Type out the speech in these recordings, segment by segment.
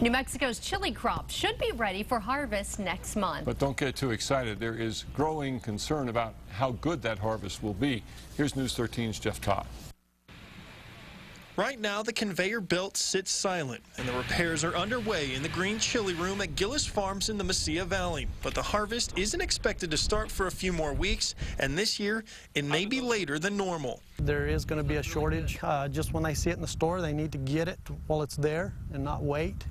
New Mexico's chili crop should be ready for harvest next month. But don't get too excited. There is growing concern about how good that harvest will be. Here's News 13's Jeff Todd. Right now, the conveyor belt sits silent, and the repairs are underway in the green chili room at Gillis Farms in the Mesilla Valley. But the harvest isn't expected to start for a few more weeks, and this year, it may be later than normal. There is going to be a shortage. Just when they see it in the store, they need to get it while it's there and not wait.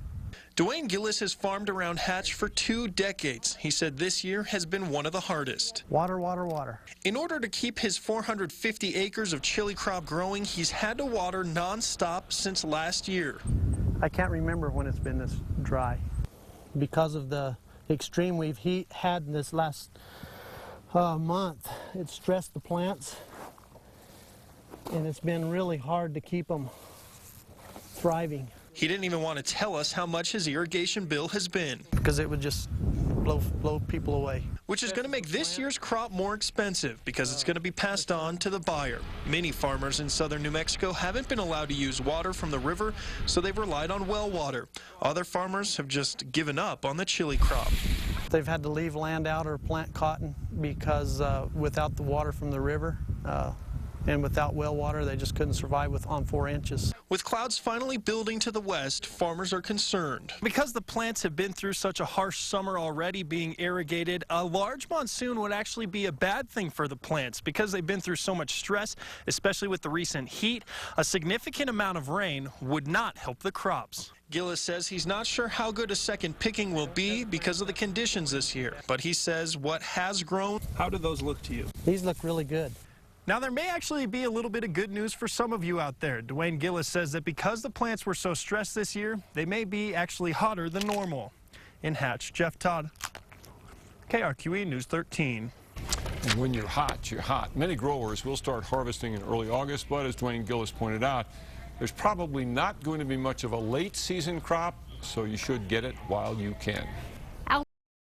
Dwayne Gillis has farmed around Hatch for 2 decades. He said this year has been one of the hardest. Water, water, water. In order to keep his 450 acres of chili crop growing, he's had to water nonstop since last year. I can't remember when it's been this dry. Because of the extreme we've had in this last month, it stressed the plants, and it's been really hard to keep them thriving. He didn't even want to tell us how much his irrigation bill has been. Because it would just blow people away. Which is going to make this year's crop more expensive because it's going to be passed on to the buyer. Many farmers in southern New Mexico haven't been allowed to use water from the river, so they've relied on well water. Other farmers have just given up on the chili crop. They've had to leave land out or plant cotton because without the water from the river, and without well water, they just couldn't survive on 4 inches. With clouds finally building to the west, farmers are concerned. Because the plants have been through such a harsh summer already being irrigated, a large monsoon would actually be a bad thing for the plants because they've been through so much stress, especially with the recent heat. A significant amount of rain would not help the crops. Gillis says he's not sure how good a second picking will be because of the conditions this year, but he says what has grown. How do those look to you? These look really good. Now, there may actually be a little bit of good news for some of you out there. Dwayne Gillis says that because the plants were so stressed this year, they may be actually hotter than normal. In Hatch, Jeff Todd, KRQE News 13. And when you're hot, you're hot. Many growers will start harvesting in early August, but as Dwayne Gillis pointed out, there's probably not going to be much of a late season crop, so you should get it while you can.